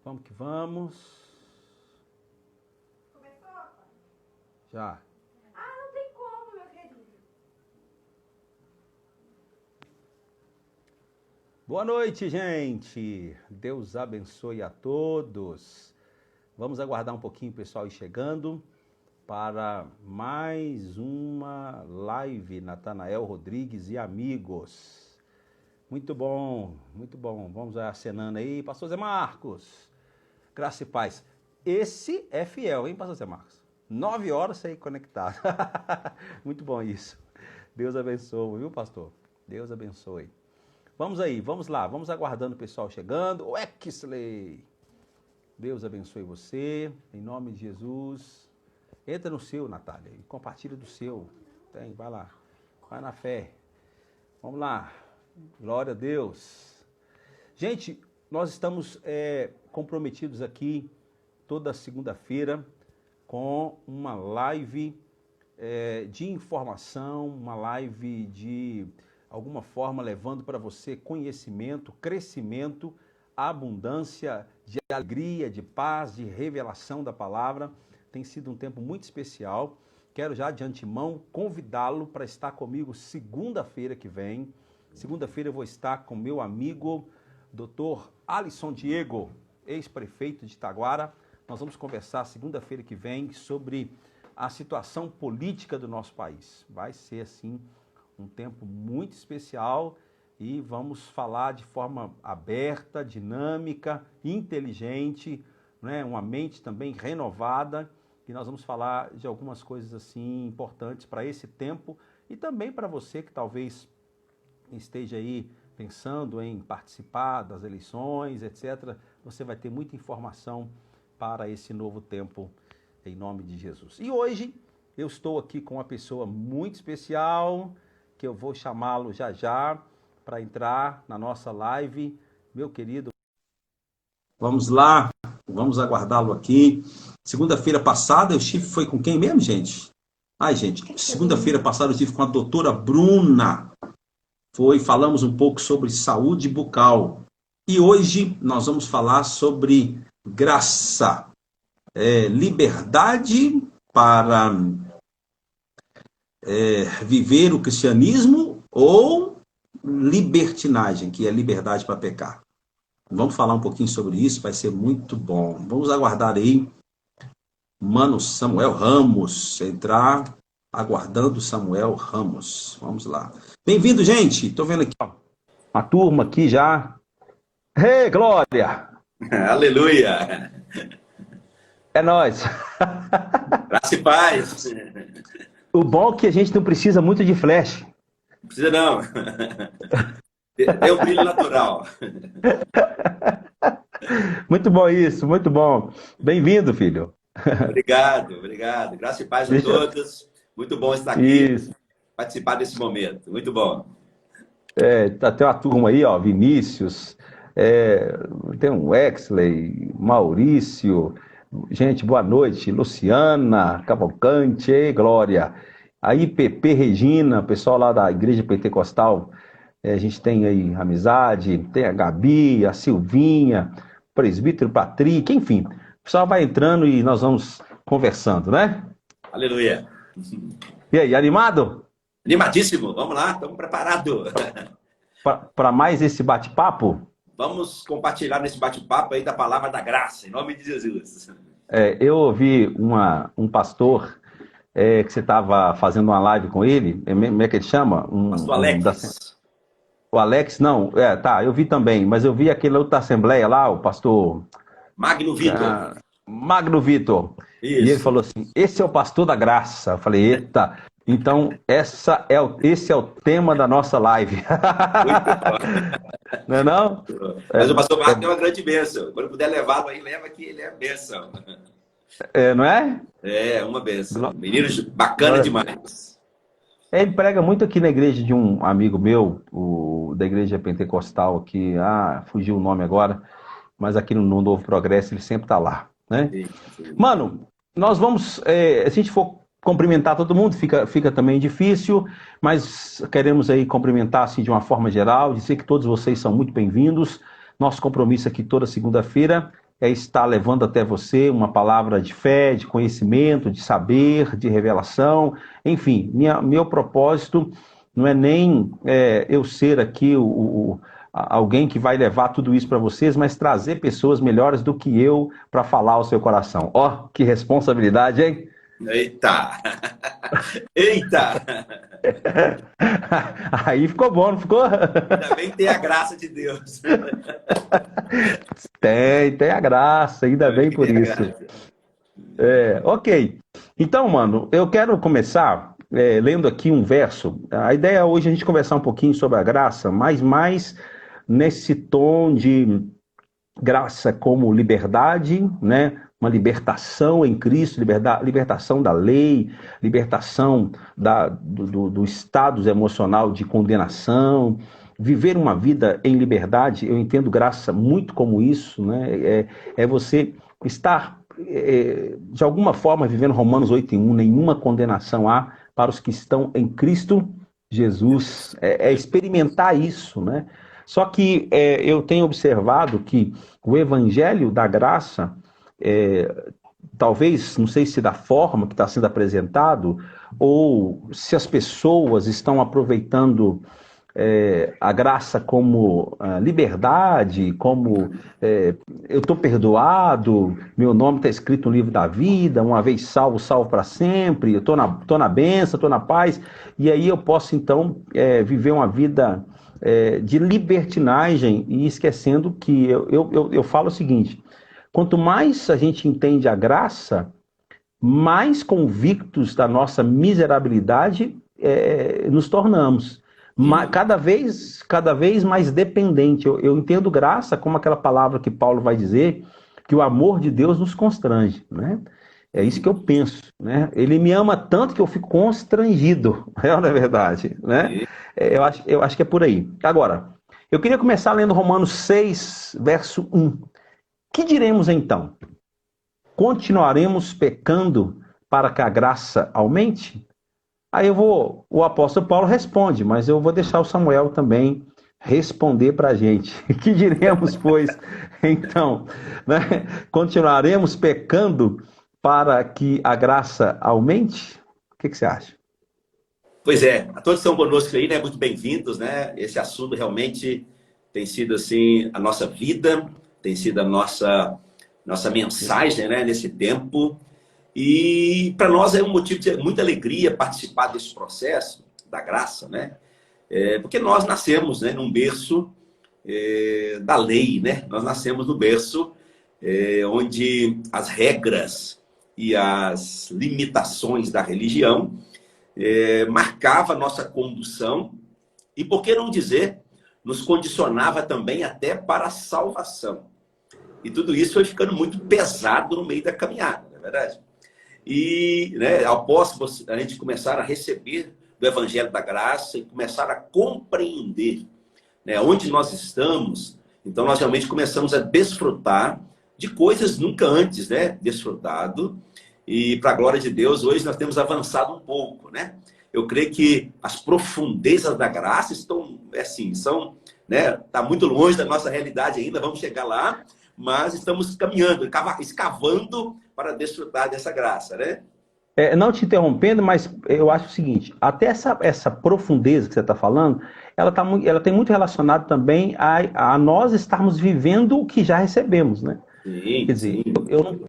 Vamos que vamos. Começou, pai? Já. Ah, não tem como, meu querido. Boa noite, gente. Deus abençoe a todos. Vamos aguardar um pouquinho o pessoal ir chegando para mais uma live Natanael Rodrigues e amigos. Muito bom, muito bom. Vamos acenando aí. Pastor Zé Marcos, graça e paz. Esse é fiel, hein, Pastor Zé Marcos? 9 horas aí conectado. Muito bom isso. Deus abençoe, viu, pastor? Deus abençoe. Vamos aí, vamos lá, vamos aguardando o pessoal chegando. O Exley, Deus abençoe você, em nome de Jesus. Entra no seu, Natália, e compartilha do seu. Tem, vai lá, vai na fé. Vamos lá, glória a Deus. Gente, nós estamos comprometidos aqui toda segunda-feira com uma live de informação, uma live de alguma forma levando para você conhecimento, crescimento, abundância de alegria, de paz, de revelação da palavra. Tem sido um tempo muito especial. Quero já de antemão convidá-lo para estar comigo segunda-feira que vem. Segunda-feira eu vou estar com meu amigo Dr. Alisson Diego, ex-prefeito de Itaguara. Nós vamos conversar segunda-feira que vem sobre a situação política do nosso país. Vai ser, assim, um tempo muito especial e vamos falar de forma aberta, dinâmica, inteligente, né? Uma mente também renovada, e nós vamos falar de algumas coisas assim importantes para esse tempo e também para você que talvez esteja aí pensando em participar das eleições, etc. Você vai ter muita informação para esse novo tempo, em nome de Jesus. E hoje eu estou aqui com uma pessoa muito especial, que eu vou chamá-lo já já para entrar na nossa live, meu querido. Vamos lá, vamos aguardá-lo aqui. Segunda-feira passada eu estive, foi com quem mesmo, gente? Ai, gente, segunda-feira passada eu estive com a doutora Bruna. Falamos um pouco sobre saúde bucal. E hoje nós vamos falar sobre graça, liberdade para viver o cristianismo ou libertinagem, que é liberdade para pecar. Vamos falar um pouquinho sobre isso, vai ser muito bom. Vamos aguardar aí, Mano Samuel Ramos, entrar, aguardando Samuel Ramos. Vamos lá. Bem-vindo, gente. Estou vendo aqui, ó, uma turma aqui já. Hey, Glória! Aleluia! É nóis. Graça e paz. O bom é que a gente não precisa muito de flash. Não precisa não. Tem um brilho natural. Muito bom isso, muito bom. Bem-vindo, filho. Obrigado, obrigado. Graça e paz a todos. Muito bom estar aqui, Isso. participar desse momento. Muito bom. Tem uma turma aí, ó, Vinícius, tem um Exley, Maurício, gente, boa noite, Luciana, Cavalcante, Glória, a IPP Regina, pessoal lá da Igreja Pentecostal, a gente tem aí Amizade, tem a Gabi, a Silvinha, Presbítero Patrick, enfim, o pessoal vai entrando e nós vamos conversando, né? Aleluia. E aí, animado? Animadíssimo. Vamos lá, estamos preparados. Para mais esse bate-papo? Vamos compartilhar nesse bate-papo aí da palavra da graça, em nome de Jesus. Eu ouvi um pastor que você estava fazendo uma live com ele, como é que ele chama? Pastor Alex. O Alex, não, eu vi também, mas eu vi aquele outra assembleia lá, o pastor... Magno Vitor. Magno Vitor. Isso. E ele falou assim, esse é o pastor da graça. Eu falei, eita, então esse é o tema da nossa live. Muito bom. Não é não? Mas o pastor Magno é uma grande bênção. Quando puder levá-lo aí, leva que ele é bênção. Não é? É, uma bênção. Menino bacana demais. Ele prega muito aqui na igreja de um amigo meu, da igreja pentecostal aqui, fugiu o nome agora, mas aqui no Novo Progresso ele sempre está lá, né? Sim. Mano, nós vamos, se a gente for cumprimentar todo mundo, fica também difícil, mas queremos aí cumprimentar assim de uma forma geral, dizer que todos vocês são muito bem-vindos. Nosso compromisso aqui toda segunda-feira é estar levando até você uma palavra de fé, de conhecimento, de saber, de revelação. Enfim, meu propósito não é nem eu ser aqui alguém que vai levar tudo isso para vocês, mas trazer pessoas melhores do que eu para falar ao seu coração. Ó, que responsabilidade, hein? Eita! Eita! Aí ficou bom, não ficou? Ainda bem que tem a graça de Deus. Tem a graça, ainda bem por isso. Ok. Então, mano, eu quero começar lendo aqui um verso. A ideia hoje é a gente conversar um pouquinho sobre a graça, mas mais nesse tom de graça como liberdade, né? Uma libertação em Cristo, libertação da lei, libertação do estado emocional de condenação, viver uma vida em liberdade. Eu entendo graça muito como isso, né? É você estar, de alguma forma, vivendo Romanos 8:1, nenhuma condenação há para os que estão em Cristo Jesus. É experimentar isso, né? Só que eu tenho observado que o evangelho da graça, talvez, não sei se da forma que está sendo apresentado, ou se as pessoas estão aproveitando a graça como liberdade, como eu estou perdoado, meu nome está escrito no livro da vida, uma vez salvo, salvo para sempre, eu estou na bênção, estou na paz, e aí eu posso então viver uma vida de libertinagem e esquecendo que eu falo o seguinte: quanto mais a gente entende a graça, mais convictos da nossa miserabilidade nos tornamos. Cada vez mais dependente. Eu entendo graça como aquela palavra que Paulo vai dizer, que o amor de Deus nos constrange, né? É isso que eu penso, né? Ele me ama tanto que eu fico constrangido, não é verdade, né? Eu acho que é por aí. Agora, eu queria começar lendo Romanos 6, verso 1. Que diremos então? Continuaremos pecando para que a graça aumente? Aí o apóstolo Paulo responde, mas eu vou deixar o Samuel também responder para a gente. Que diremos, pois, então? Né? Continuaremos pecando para que a graça aumente? O que você acha? Pois é, a todos que estão conosco aí, né? Muito bem-vindos, né? Esse assunto realmente tem sido, assim, a nossa vida, tem sido a nossa mensagem, né? Nesse tempo. E para nós é um motivo de muita alegria participar desse processo da graça, né? Porque nós nascemos, né, num berço da lei, né? Nós nascemos no berço onde as regras e as limitações da religião marcava a nossa condução e, por que não dizer, nos condicionava também até para a salvação. E tudo isso foi ficando muito pesado no meio da caminhada, não é verdade? E, né, após a gente começar a receber do Evangelho da Graça e começar a compreender, né, onde nós estamos, então nós realmente começamos a desfrutar de coisas nunca antes, né, desfrutado. E, para a glória de Deus, hoje nós temos avançado um pouco, né? Eu creio que as profundezas da graça estão, assim, né, tá muito longe da nossa realidade ainda, vamos chegar lá, mas estamos caminhando, escavando para desfrutar dessa graça, né? Não te interrompendo, mas eu acho o seguinte, até essa profundeza que você está falando, ela tem muito relacionado também a nós estarmos vivendo o que já recebemos, né? Sim, quer dizer, sim.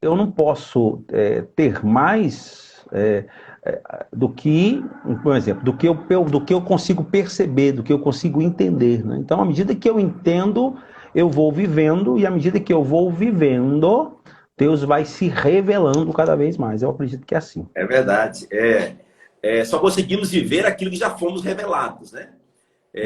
eu não posso ter mais do que, por exemplo, do que eu consigo perceber, do que eu consigo entender, né? Então, à medida que eu entendo, eu vou vivendo, e à medida que eu vou vivendo, Deus vai se revelando cada vez mais. Eu acredito que é assim. É verdade. Só conseguimos viver aquilo que já fomos revelados, né?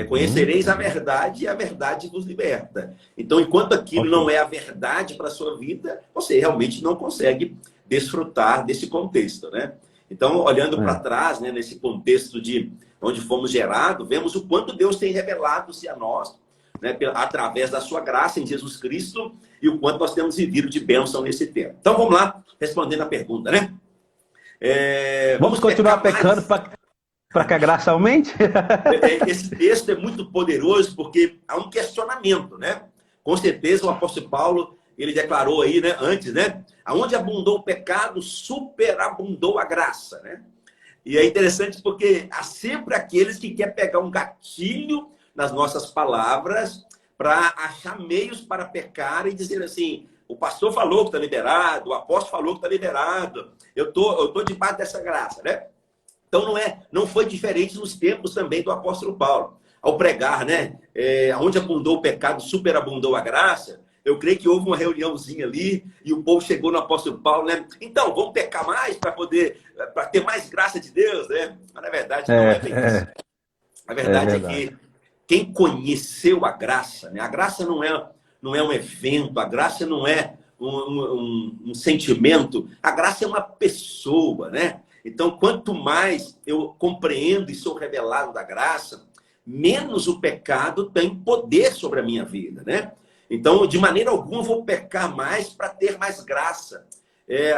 Conhecereis a verdade e a verdade vos liberta. Então, enquanto aquilo não é a verdade para a sua vida, você realmente não consegue desfrutar desse contexto, né? Então, olhando para trás, né, nesse contexto de onde fomos gerados, vemos o quanto Deus tem revelado-se a nós, né, através da sua graça em Jesus Cristo, e o quanto nós temos vivido de bênção nesse tempo. Então, vamos lá, respondendo a pergunta, né? Vamos continuar pecando para que a graça aumente? Esse texto é muito poderoso porque há um questionamento, né? Com certeza o apóstolo Paulo, ele declarou aí, né, antes, né? Aonde abundou o pecado, superabundou a graça, né? E é interessante porque há sempre aqueles que querem pegar um gatilho nas nossas palavras para achar meios para pecar e dizer assim, o pastor falou que está liberado, o apóstolo falou que está liberado, eu tô debaixo dessa graça, né? Então não foi diferente nos tempos também do apóstolo Paulo. Ao pregar, né? Onde abundou o pecado, superabundou a graça. Eu creio que houve uma reuniãozinha ali e o povo chegou no apóstolo Paulo, né? Então, vamos pecar mais para ter mais graça de Deus, né? Mas na verdade não é bem isso. A verdade é que quem conheceu a graça, né? A graça não é um evento, a graça não é um sentimento, a graça é uma pessoa, né? Então, quanto mais eu compreendo e sou revelado da graça, menos o pecado tem poder sobre a minha vida, né? Então, de maneira alguma, eu vou pecar mais para ter mais graça.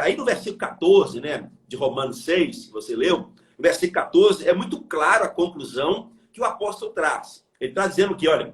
Aí no versículo 14, né, de Romanos 6, que você leu, no versículo 14, é muito claro a conclusão que o apóstolo traz. Ele está dizendo que, olha,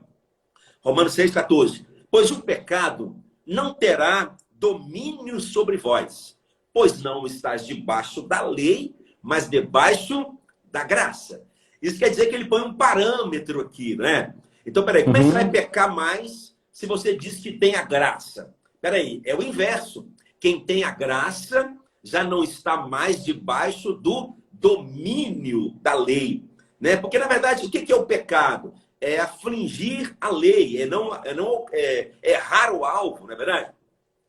Romanos 6, 14, pois o pecado não terá domínio sobre vós, pois não estás debaixo da lei, mas debaixo da graça. Isso quer dizer que ele põe um parâmetro aqui, né? Então, peraí, como é que você vai pecar mais se você diz que tem a graça? Peraí, é o inverso. Quem tem a graça já não está mais debaixo do domínio da lei, né? Porque, na verdade, o que é o pecado? É afligir a lei, é errar o alvo, não é verdade?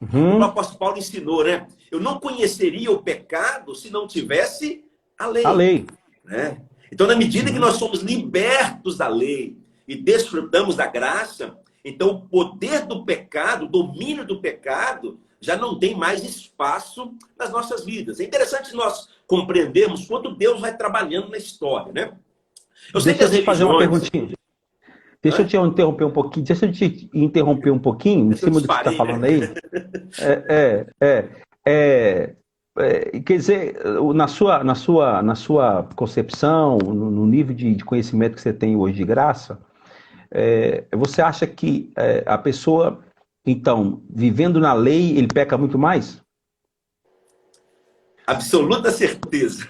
O apóstolo Paulo ensinou, né? Eu não conheceria o pecado se não tivesse a lei. A lei. Né? Então, na medida que nós somos libertos da lei e desfrutamos da graça, então o poder do pecado, o domínio do pecado, já não tem mais espaço nas nossas vidas. É interessante nós compreendermos quanto Deus vai trabalhando na história, né? Deixa eu te fazer uma perguntinha. Deixa eu te interromper um pouquinho. Deixa eu te interromper um pouquinho em cima do que você está falando aí. Quer dizer, na sua concepção, no nível de conhecimento que você tem hoje de graça, você acha que a pessoa, então, vivendo na lei, ele peca muito mais? Absoluta certeza.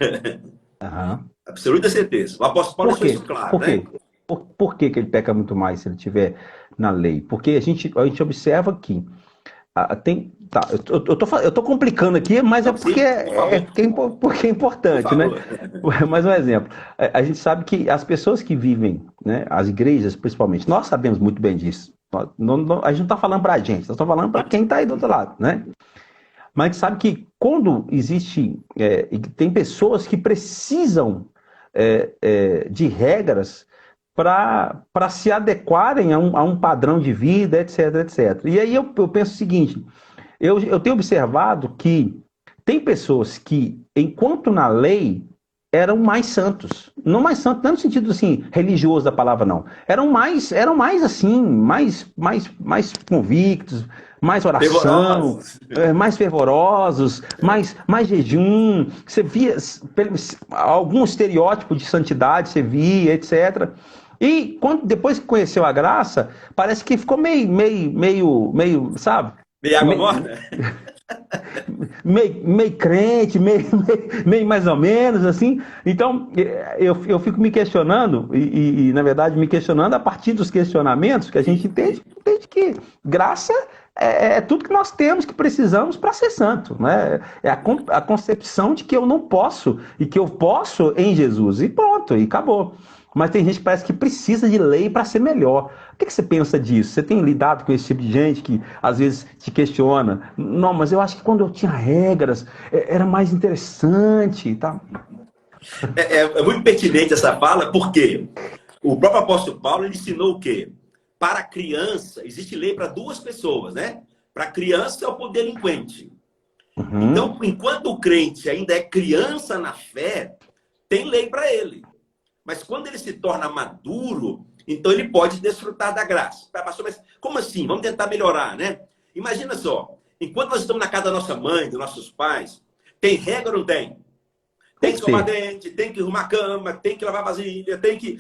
Absoluta certeza. O apóstolo Paulo deixou isso claro, né? Por que ele peca muito mais se ele estiver na lei? Porque a gente observa que eu tô complicando aqui, mas é porque é importante, né? Mais um exemplo. A gente sabe que as pessoas que vivem, né, as igrejas principalmente, nós sabemos muito bem disso. A gente não está falando para a gente, nós estamos falando para quem está aí do outro lado, né? Mas a gente sabe que quando existe, tem pessoas que precisam de regras para se adequarem a um padrão de vida, etc, etc. E aí eu penso o seguinte, eu tenho observado que tem pessoas que, enquanto na lei, eram mais santos. Não mais santos, não no sentido assim, religioso da palavra, não. Eram mais assim, mais convictos, mais oração, mais fervorosos, mais jejum. Você via algum estereótipo de santidade, você via, etc. E depois que conheceu a graça, parece que ficou meio, sabe? Meio água morna? meio crente, meio mais ou menos, assim. Então, eu fico me questionando, e na verdade me questionando a partir dos questionamentos que a gente entende que graça é tudo que nós temos, que precisamos para ser santo, né? É a concepção de que eu não posso, e que eu posso em Jesus, e pronto, e acabou. Mas tem gente que parece que precisa de lei para ser melhor. O que você pensa disso? Você tem lidado com esse tipo de gente que às vezes te questiona? Não, mas eu acho que quando eu tinha regras, era mais interessante, tá? É muito pertinente essa fala, porque o próprio apóstolo Paulo ele ensinou o quê? Para a criança, existe lei para duas pessoas, né? Para a criança é o delinquente. Então, enquanto o crente ainda é criança na fé, tem lei para ele. Mas quando ele se torna maduro, então ele pode desfrutar da graça. Pastor, mas como assim? Vamos tentar melhorar, né? Imagina só, enquanto nós estamos na casa da nossa mãe, dos nossos pais, tem regra ou não tem? Tem que escovar dente, tem que arrumar cama, tem que lavar vasilha, tem que...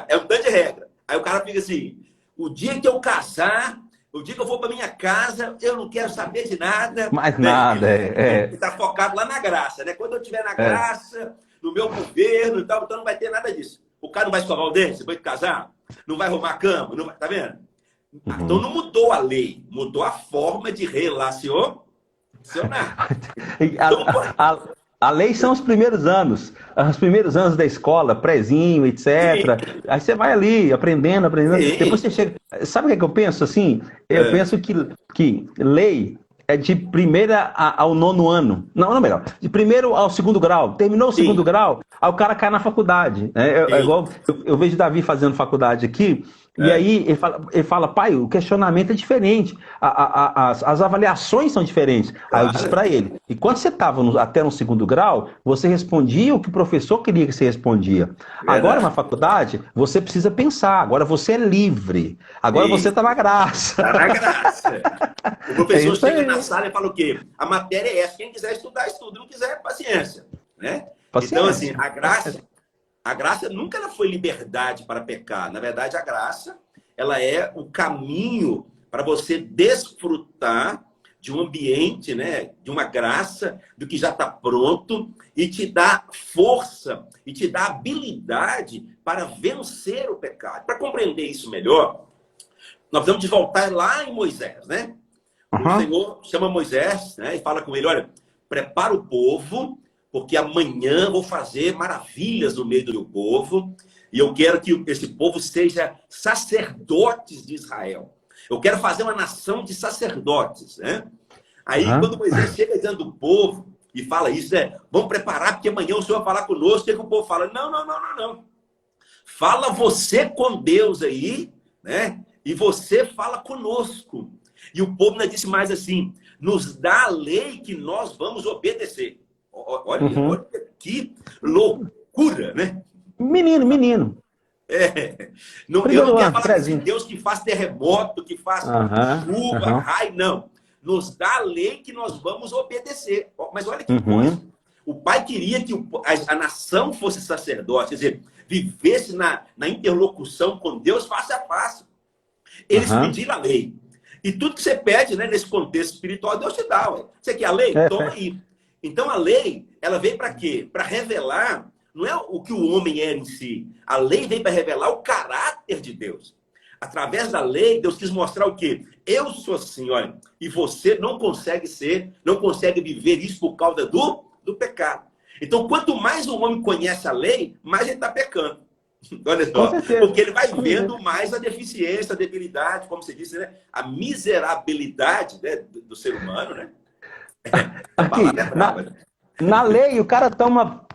É um tanto de regra. Aí o cara fica assim, o dia que eu casar, O dia que eu for para minha casa, eu não quero saber de nada. Mais Né? nada, Ele está focado lá na graça, né? Quando eu estiver na graça, no meu governo e tal, então não vai ter nada disso. O cara não vai escovar o dente depois de casar, não vai arrumar a cama, não vai, tá vendo? Então não mudou a lei, mudou a forma de relacionar. Então, A lei são os primeiros anos da escola, prézinho, etc. Aí você vai ali, aprendendo. sim. Depois você chega. Sabe o que é que eu penso assim? Eu penso que lei é de primeira ao nono ano. Não, melhor. De primeiro ao segundo grau. Terminou o segundo grau, aí o cara cai na faculdade. É igual eu vejo Davi fazendo faculdade aqui. E aí ele fala, pai, o questionamento é diferente, as avaliações são diferentes. Aí eu disse para ele, e quando você estava até no segundo grau, você respondia o que o professor queria que você respondia. Agora na faculdade, você precisa pensar, agora você é livre, agora você está na graça. Está na graça. O professor chega na sala e fala o quê? A matéria é essa, quem quiser estudar, estuda, não quiser, paciência. Né? Paciência. Então, assim, a graça nunca ela foi liberdade para pecar. Na verdade, a graça ela é o caminho para você desfrutar de um ambiente, né, de uma graça, do que já está pronto e te dá força e te dá habilidade para vencer o pecado. Para compreender isso melhor, nós precisamos de voltar lá em Moisés, né? O Senhor chama Moisés, né, e fala com ele, olha, prepara o povo, porque amanhã vou fazer maravilhas no meio do meu povo, e eu quero que esse povo seja sacerdotes de Israel. Eu quero fazer uma nação de sacerdotes, né? Aí, quando Moisés chega diante do povo e fala isso, vamos preparar, porque amanhã o Senhor vai falar conosco, o que o povo fala? Não. Fala você com Deus aí, né? E você fala conosco. E o povo ainda disse mais assim, nos dá a lei que nós vamos obedecer. Olha que loucura, né? Menino. Não, eu não quero falar de Deus que faz terremoto, que faz chuva, raio, não. Nos dá a lei que nós vamos obedecer. Mas olha que coisa. O pai queria que a nação fosse sacerdote, quer dizer, vivesse na interlocução com Deus face a face. Eles pediram a lei. E tudo que você pede, né, nesse contexto espiritual, Deus te dá. Ué. Você quer a lei? Toma aí. Então a lei, ela veio para quê? Para revelar, não é o que o homem era em si. A lei veio para revelar o caráter de Deus. Através da lei, Deus quis mostrar o quê? Eu sou assim, olha, e você não consegue ser, não consegue viver isso por causa do pecado. Então, quanto mais o homem conhece a lei, mais ele está pecando. Olha só, porque ele vai vendo mais a deficiência, a debilidade, como você disse, né? A miserabilidade, né, do ser humano, né? Aqui, na lei, o cara toma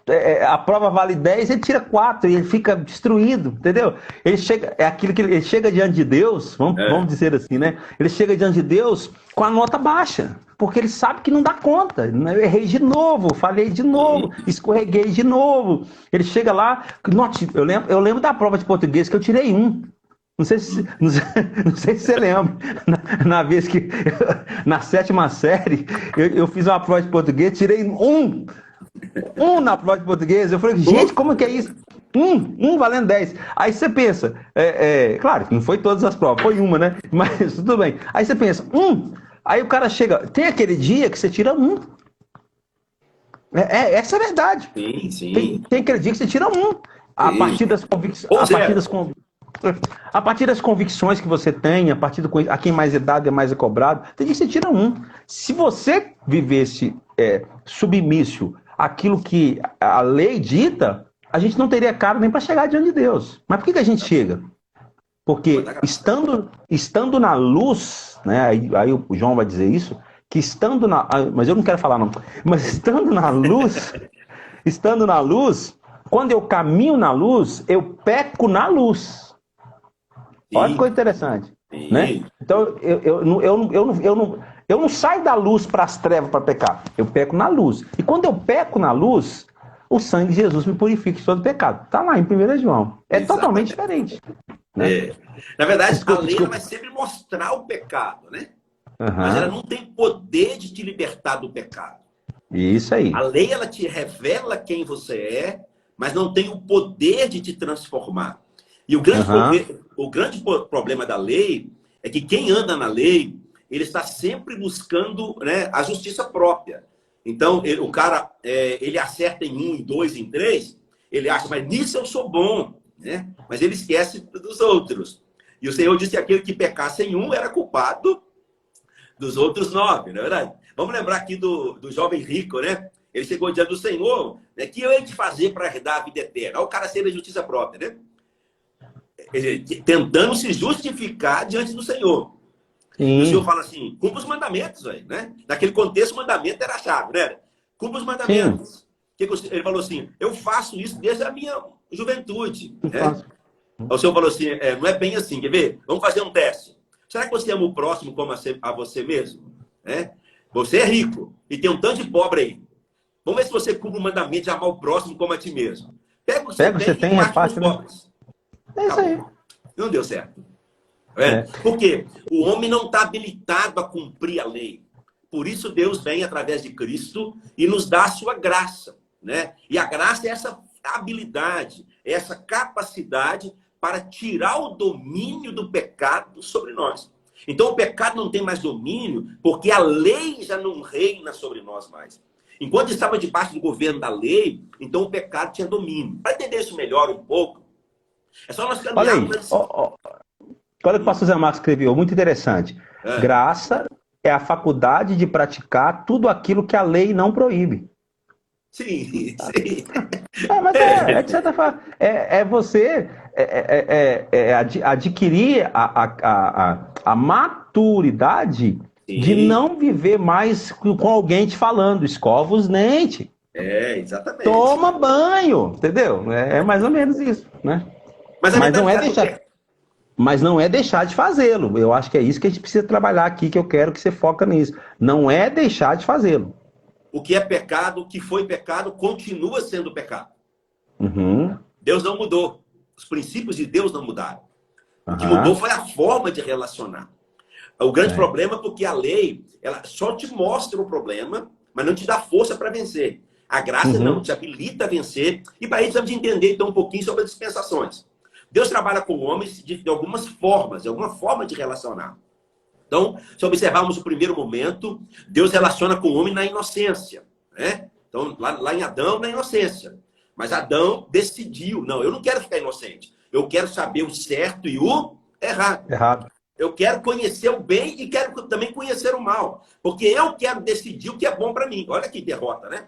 a prova vale 10, ele tira 4 e ele fica destruído, entendeu? Ele chega, é aquilo que ele chega diante de Deus, vamos dizer assim, né? Ele chega diante de Deus com a nota baixa, porque ele sabe que não dá conta. Eu errei de novo, falhei de novo, escorreguei de novo. Ele chega lá, eu lembro da prova de português que eu tirei 1. Não sei se você lembra. Na vez que, na 7ª série, eu fiz uma prova de português, tirei 1 na prova de português. Eu falei, gente, como que é isso? 1 valendo 10. Aí você pensa, claro que não foi todas as provas, foi uma, né? Mas tudo bem. Aí você pensa, aí o cara chega, tem aquele dia que você tira 1. Essa é a verdade. Sim. Tem aquele dia que você tira 1. A partir das convicções. A partir das convicções que você tem, a quem mais é dado é mais é cobrado, tem dia que você tira 1. Se você vivesse submisso àquilo que a lei dita, a gente não teria cara nem para chegar diante de Deus. Mas por que a gente chega? Porque estando na luz, né? Aí o João vai dizer isso, que estando na... Mas eu não quero falar não. Mas estando na luz, quando eu caminho na luz, eu peco na luz. Olha que coisa interessante, né? Então, eu não saio da luz para as trevas para pecar. Eu peco na luz. E quando eu peco na luz, o sangue de Jesus me purifica de todo pecado. Está lá em 1 João. Totalmente diferente. Né? Na verdade, a lei vai sempre mostrar o pecado, né? Mas ela não tem poder de te libertar do pecado. Isso aí. A lei, ela te revela quem você é, mas não tem o poder de te transformar. E o grande problema da lei é que quem anda na lei, ele está sempre buscando, né, a justiça própria. Então, o cara, ele acerta em 1, em 2, em 3, ele acha, mas nisso eu sou bom, né? Mas ele esquece dos outros. E o Senhor disse que aquele que pecasse em um era culpado dos outros 9, não é verdade? Vamos lembrar aqui do jovem rico, né? Ele chegou diante do Senhor, né? Que eu hei de fazer para herdar a vida eterna? O cara sendo a justiça própria, né? Tentando se justificar diante do Senhor. Sim. E o Senhor fala assim, cumpra os mandamentos, velho, né? Naquele contexto, o mandamento era a chave, né? Cumpra os mandamentos. Ele falou assim, eu faço isso desde a minha juventude, né? O Senhor falou assim, não é bem assim, quer ver? Vamos fazer um teste. Será que você ama o próximo como a você mesmo? Né? Você é rico e tem um tanto de pobre aí. Vamos ver se você cumpre o mandamento de amar o próximo como a ti mesmo. Pega o que você tem e reparte com os pobres. É isso aí. Não deu certo. Por quê? O homem não está habilitado a cumprir a lei. Por isso Deus vem através de Cristo e nos dá a sua graça, né? E a graça é essa habilidade, é essa capacidade para tirar o domínio do pecado sobre nós. Então o pecado não tem mais domínio porque a lei já não reina sobre nós mais. Enquanto estava debaixo do governo da lei, então o pecado tinha domínio. Para entender isso melhor um pouco, é só nós caminharmos... Olha o que o pastor Zé Marcos escreveu, muito interessante. Graça é a faculdade de praticar tudo aquilo que a lei não proíbe. Sim. Mas de certa forma, você adquirir a maturidade de não viver mais com alguém te falando, escova os dentes. Exatamente. Toma banho, entendeu? É mais ou menos isso, né? Mas não é deixar de fazê-lo. Eu acho que é isso que a gente precisa trabalhar aqui, que eu quero que você foca nisso. Não é deixar de fazê-lo. O que é pecado, o que foi pecado, continua sendo pecado. Uhum. Deus não mudou. Os princípios de Deus não mudaram. O que mudou foi a forma de relacionar. O grande problema é porque a lei, ela só te mostra o problema, mas não te dá força para vencer. A graça não, te habilita a vencer. E para isso, precisamos de entender então um pouquinho sobre as dispensações. Deus trabalha com homens de algumas formas, de alguma forma de relacionar. Então, se observarmos o primeiro momento, Deus relaciona com o homem na inocência, né? Então, lá em Adão, na inocência. Mas Adão decidiu, não, eu não quero ficar inocente. Eu quero saber o certo e o errado. Eu quero conhecer o bem e quero também conhecer o mal. Porque eu quero decidir o que é bom para mim. Olha que derrota, né?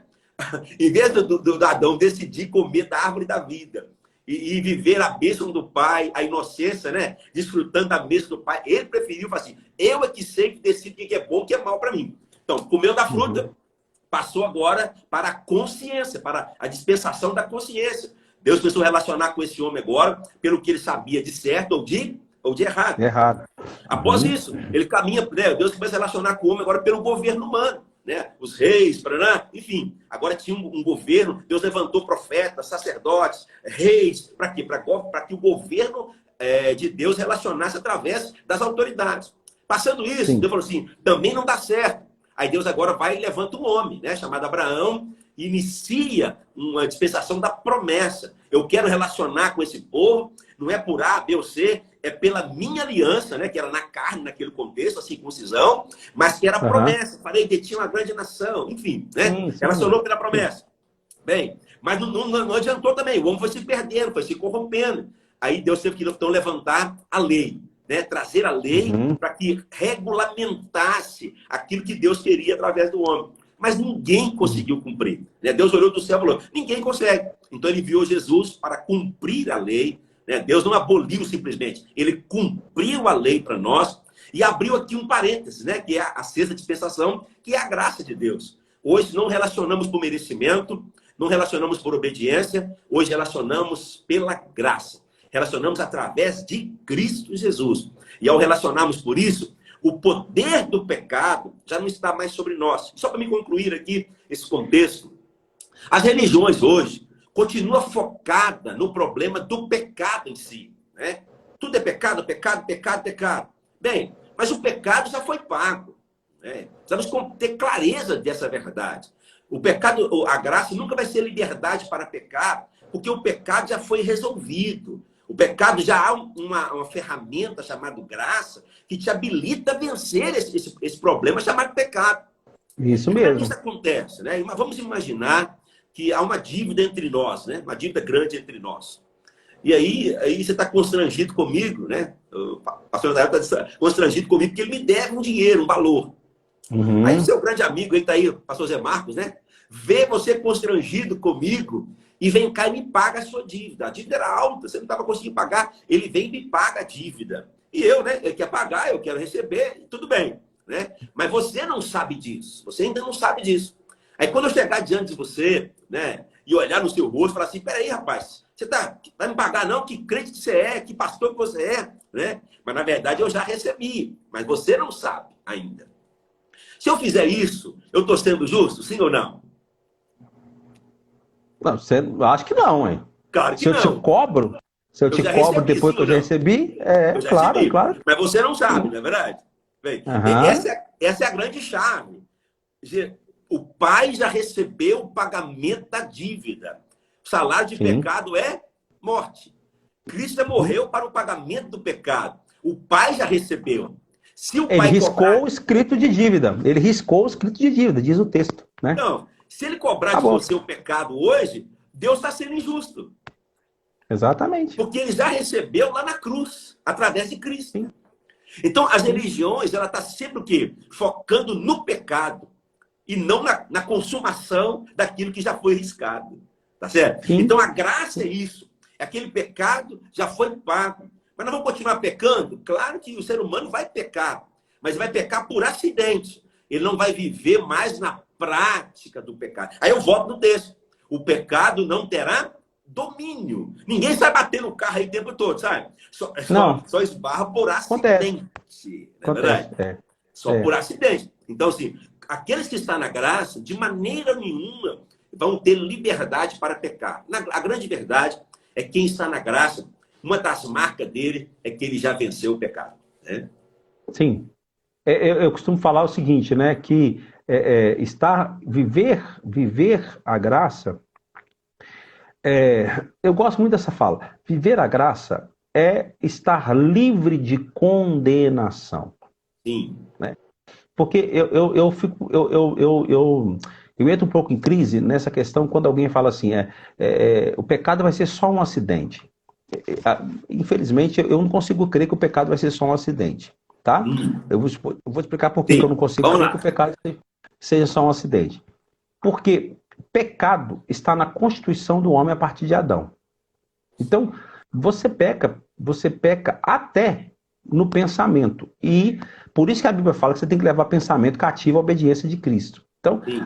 Em vez do Adão decidir comer da árvore da vida e viver a bênção do pai, a inocência, né? Desfrutando da bênção do pai, ele preferiu falar assim, eu é que sei que decido o que é bom e o que é mal para mim. Então, comeu da fruta, passou agora para a consciência, para a dispensação da consciência. Deus começou a relacionar com esse homem agora pelo que ele sabia de certo ou de errado. Após isso, ele caminha, né? Deus começa a relacionar com o homem agora pelo governo humano. Né? Os reis, enfim, agora tinha um governo, Deus levantou profetas, sacerdotes, reis, para quê? Para que o governo de Deus relacionasse através das autoridades. Passando isso, Deus falou assim, também não dá certo. Aí Deus agora vai e levanta um homem, né, chamado Abraão, e inicia uma dispensação da promessa. Eu quero relacionar com esse povo, não é por A, B ou C, é pela minha aliança, né, que era na carne, naquele contexto, a circuncisão, mas que era a promessa. Falei, detinha uma grande nação, enfim, né? Relacionou pela promessa. Bem, mas não adiantou também, o homem foi se perdendo, foi se corrompendo. Aí Deus teve que então levantar a lei, né? Trazer a lei para que regulamentasse aquilo que Deus queria através do homem. Mas ninguém conseguiu cumprir. Né? Deus olhou do céu e falou, ninguém consegue. Então ele enviou Jesus para cumprir a lei. Né? Deus não aboliu simplesmente, ele cumpriu a lei para nós e abriu aqui um parênteses, né? Que é a sexta dispensação, que é a graça de Deus. Hoje não relacionamos por merecimento, não relacionamos por obediência, hoje relacionamos pela graça. Relacionamos através de Cristo Jesus. E ao relacionarmos por isso, o poder do pecado já não está mais sobre nós. Só para me concluir aqui esse contexto, as religiões hoje continua focada no problema do pecado em si. Né? Tudo é pecado, pecado, pecado, pecado. Bem, mas o pecado já foi pago. Né? Precisamos ter clareza dessa verdade. O pecado, a graça nunca vai ser liberdade para pecar, porque o pecado já foi resolvido. O pecado já há uma ferramenta chamada graça que te habilita a vencer esse problema chamado pecado. Isso Como é que mesmo. isso acontece, né? Vamos imaginar que há uma dívida entre nós, né? Uma dívida grande entre nós. E aí você está constrangido comigo, né? O pastor Israel está constrangido comigo porque ele me deve um dinheiro, um valor. Aí o Uhum. seu grande amigo, ele está aí, o pastor Zé Marcos, né? Vê você constrangido comigo e vem cá e me paga a sua dívida. A dívida era alta, você não estava conseguindo pagar. Ele vem e me paga a dívida. E eu, né? Ele quer pagar, eu quero receber, tudo bem, né? Mas você não sabe disso. Você ainda não sabe disso. Aí quando eu chegar diante de você, né? E olhar no seu rosto e falar assim, peraí, rapaz, você vai me pagar não? Que crente que você é? Que pastor que você é? Né? Mas na verdade eu já recebi. Mas você não sabe ainda. Se eu fizer isso, eu estou sendo justo, sim ou não? Não, acho que não, hein? Claro que Se eu te não. cobro, se eu Eu te já cobro recebi, depois sim que ou eu já não? recebi, Eu já claro, recebi. claro. Mas você não sabe, Sim. não é verdade? Bem, Aham. essa é a grande chave. O pai já recebeu o pagamento da dívida. O salário de Sim. pecado é morte. Cristo Uhum. morreu para o pagamento do pecado. O pai já recebeu. Se o Ele pai riscou cobrar... o escrito de dívida. Ele riscou o escrito de dívida, diz o texto, né? Não, se ele cobrar de Acabou. você o pecado hoje, Deus está sendo injusto. Exatamente. Porque ele já recebeu lá na cruz, através de Cristo. Sim. Então, as Sim. religiões, ela está sempre o quê? Focando no pecado e não na consumação daquilo que já foi riscado. Tá certo? Sim. Então, a graça é isso. Aquele pecado já foi pago. Mas nós vamos continuar pecando? Claro que o ser humano vai pecar, mas vai pecar por acidente. Ele não vai viver mais na prática do pecado. Aí eu volto no texto. O pecado não terá domínio. Ninguém sai bater no carro aí o tempo todo, sabe? Não, Só esbarra por acontece. acidente. Não é Acontece. verdade? É. Só por acidente. Então, assim, aqueles que estão na graça, de maneira nenhuma, vão ter liberdade para pecar. A grande verdade é que quem está na graça, uma das marcas dele é que ele já venceu o pecado. Né? Sim. Eu costumo falar o seguinte, né? Que viver a graça. Eu gosto muito dessa fala. Viver a graça é estar livre de condenação. Sim. Né? Porque eu entro um pouco em crise nessa questão quando alguém fala assim, o pecado vai ser só um acidente. Infelizmente, eu não consigo crer que o pecado vai ser só um acidente, tá? Eu vou explicar por que eu Sim. não consigo Vamos crer que o lá. pecado seja só um acidente. Porque pecado está na constituição do homem a partir de Adão. Então, você peca até no pensamento. E por isso que a Bíblia fala que você tem que levar pensamento cativo à obediência de Cristo. Então, Sim.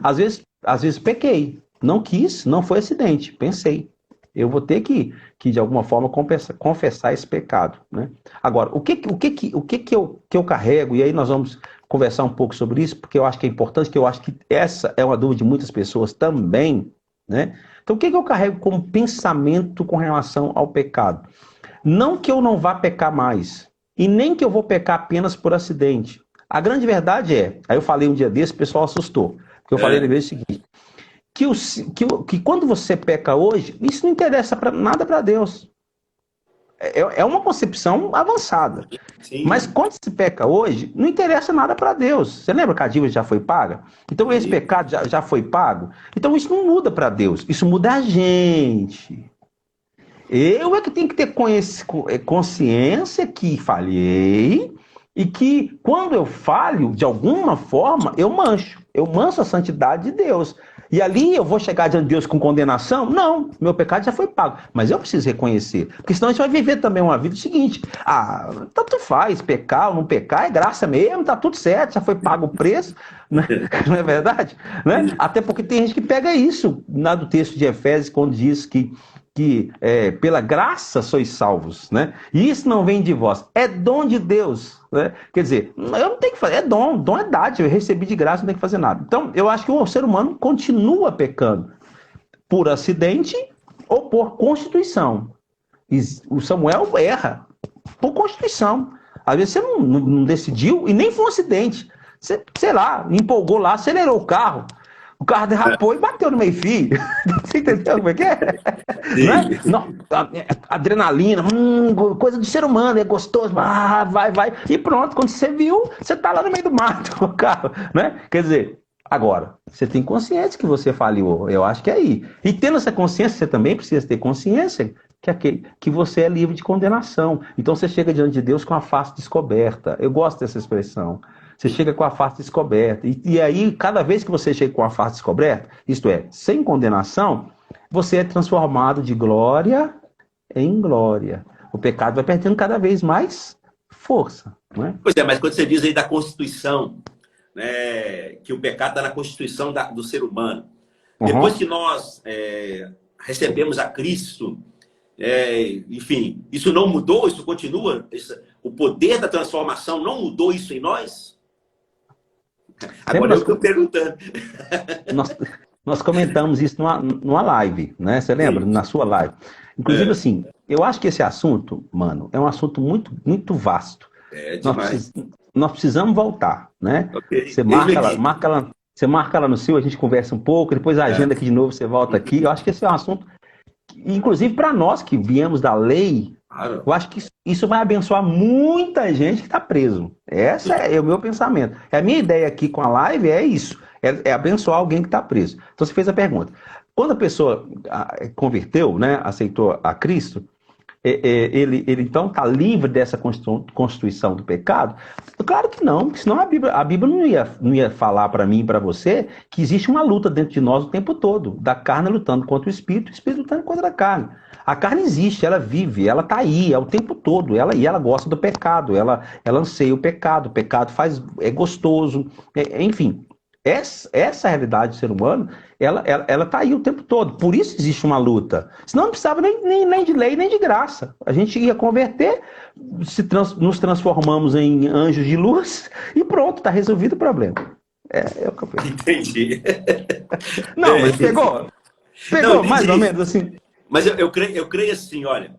às vezes pequei, não quis, não foi acidente, pensei. Eu vou ter que de alguma forma confessar esse pecado, né? Agora, o que eu carrego, e aí nós vamos conversar um pouco sobre isso, porque eu acho que é importante, que eu acho que essa é uma dúvida de muitas pessoas também, né? Então, o que eu carrego como pensamento com relação ao pecado? Não que eu não vá pecar mais, e nem que eu vou pecar apenas por acidente. A grande verdade aí eu falei um dia desse, o pessoal assustou, porque eu falei no mês seguinte, que quando você peca hoje, isso não interessa nada para Deus. É uma concepção avançada. Sim. Mas quando se peca hoje, não interessa nada para Deus. Você lembra que a dívida já foi paga? Então esse pecado já foi pago? Então isso não muda para Deus, isso muda a gente. Eu é que tenho que ter consciência que falhei e que quando eu falho, de alguma forma, eu mancho a santidade de Deus. E ali eu vou chegar diante de Deus com condenação? Não, meu pecado já foi pago. Mas eu preciso reconhecer, porque senão a gente vai viver também uma vida seguinte. Tanto faz, pecar ou não pecar, é graça mesmo, tá tudo certo, já foi pago o preço, né? Não é verdade? Né? Até porque tem gente que pega isso, lá do texto de Efésios, quando diz que pela graça sois salvos, né? E isso não vem de vós, é dom de Deus, né? Quer dizer, eu não tenho que fazer, é dom é dádiva, eu recebi de graça, não tenho que fazer nada. Então, eu acho que o ser humano continua pecando por acidente ou por constituição. E o Samuel erra por constituição. Às vezes você não decidiu e nem foi um acidente. Você, sei lá, empolgou lá, acelerou o carro. O carro derrapou e bateu no meio-fio. Você entendeu como é que é? Não é? Não, adrenalina, coisa do ser humano, é gostoso, vai. E pronto, quando você viu, você tá lá no meio do mato, o carro, né? Quer dizer, agora, você tem consciência que você falhou, eu acho que é aí. E tendo essa consciência, você também precisa ter consciência que você é livre de condenação. Então você chega diante de Deus com a face descoberta. Eu gosto dessa expressão. Você chega com a face descoberta. E aí, cada vez que você chega com a face descoberta, isto é, sem condenação, você é transformado de glória em glória. O pecado vai perdendo cada vez mais força. Não é? Pois é, mas quando você diz aí da Constituição, né, que o pecado está na Constituição do ser humano, depois que nós recebemos a Cristo, enfim, isso não mudou, isso continua? O poder da transformação não mudou isso em nós? Agora eu estou perguntando. Nós comentamos isso numa live, né? Você lembra? Na sua live. Inclusive, assim, eu acho que esse assunto, mano, é um assunto muito, muito vasto. Nós precisamos voltar, né? Okay. Você marca lá no seu, a gente conversa um pouco, depois a agenda aqui de novo, você volta aqui. Eu acho que esse é um assunto, inclusive para nós que viemos da lei, eu acho que isso vai abençoar muita gente que está preso. Esse é o meu pensamento. A minha ideia aqui com a live é isso. É abençoar alguém que está preso. Então você fez a pergunta. Quando a pessoa converteu, né, aceitou a Cristo, ele então está livre dessa constituição do pecado? Claro que não, porque senão a Bíblia não ia falar para mim e para você que existe uma luta dentro de nós o tempo todo, da carne lutando contra o espírito lutando contra a carne. A carne existe, ela vive, ela está aí, é o tempo todo, e ela gosta do pecado, ela anseia o pecado é gostoso, enfim. Essa realidade do ser humano, ela tá aí o tempo todo. Por isso existe uma luta. Senão não precisava nem de lei, nem de graça. A gente ia converter, nos transformamos em anjos de luz e pronto, tá resolvido o problema. É o que eu penso. Entendi. Não, mas pegou Não, mais ou menos assim. Mas eu creio assim, olha,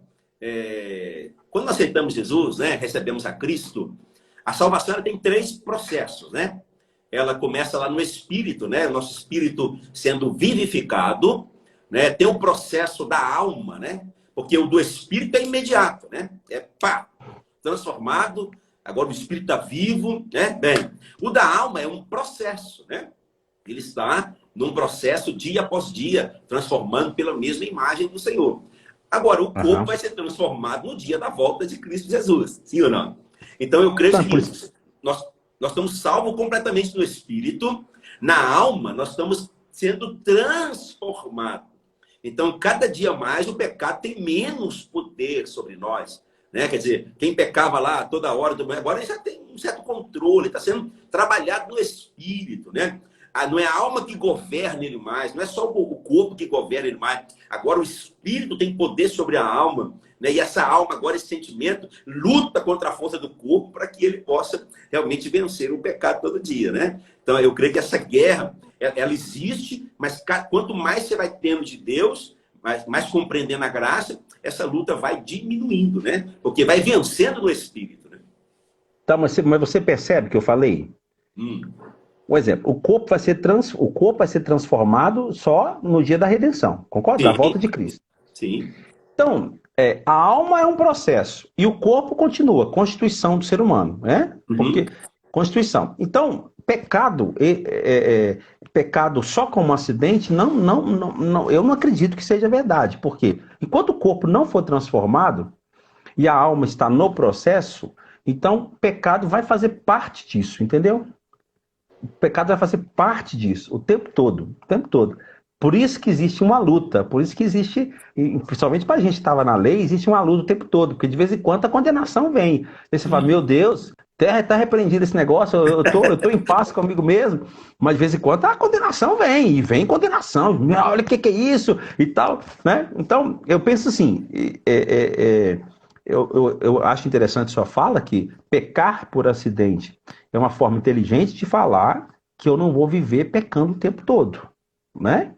quando nós aceitamos Jesus, né, recebemos a Cristo, a salvação tem 3 processos, né? Ela começa lá no espírito, né? O nosso espírito sendo vivificado, né? Tem o processo da alma, né? Porque o do espírito é imediato, né? Transformado, agora o espírito está vivo, né? Bem, o da alma é um processo, né? Ele está num processo dia após dia, transformando pela mesma imagem do Senhor. Agora, o corpo vai ser transformado no dia da volta de Cristo Jesus, sim ou não? Então, eu creio que nós estamos salvos completamente no espírito. Na alma, nós estamos sendo transformados. Então, cada dia mais, o pecado tem menos poder sobre nós. Né? Quer dizer, quem pecava lá toda hora, agora ele já tem um certo controle, está sendo trabalhado no espírito. Né? Não é a alma que governa ele mais, não é só o corpo que governa ele mais. Agora o espírito tem poder sobre a alma. Né? E essa alma, agora esse sentimento, luta contra a força do corpo para que ele possa realmente vencer o pecado todo dia. Né? Então eu creio que essa guerra, ela existe, mas quanto mais você vai tendo de Deus, mais compreendendo a graça, essa luta vai diminuindo, né? Porque vai vencendo no espírito. Né? Tá, mas você percebe que eu falei? Por exemplo, o corpo vai ser transformado só no dia da redenção. Concorda? Da volta de Cristo. Sim. Então, a alma é um processo e o corpo continua, constituição do ser humano, né? Porque constituição. Então, pecado só como acidente, não, eu não acredito que seja verdade. Por quê? Enquanto o corpo não for transformado e a alma está no processo, então pecado vai fazer parte disso, entendeu? O pecado vai fazer parte disso o tempo todo, o tempo todo. Por isso que existe uma luta, por isso que existe, principalmente para a gente que estava na lei, existe uma luta o tempo todo, porque de vez em quando a condenação vem. Aí você fala, meu Deus, está repreendido esse negócio, eu tô em paz comigo mesmo, mas de vez em quando a condenação vem, e vem condenação, olha o que é isso, e tal, né? Então, eu penso assim, eu acho interessante sua fala que pecar por acidente é uma forma inteligente de falar que eu não vou viver pecando o tempo todo, né?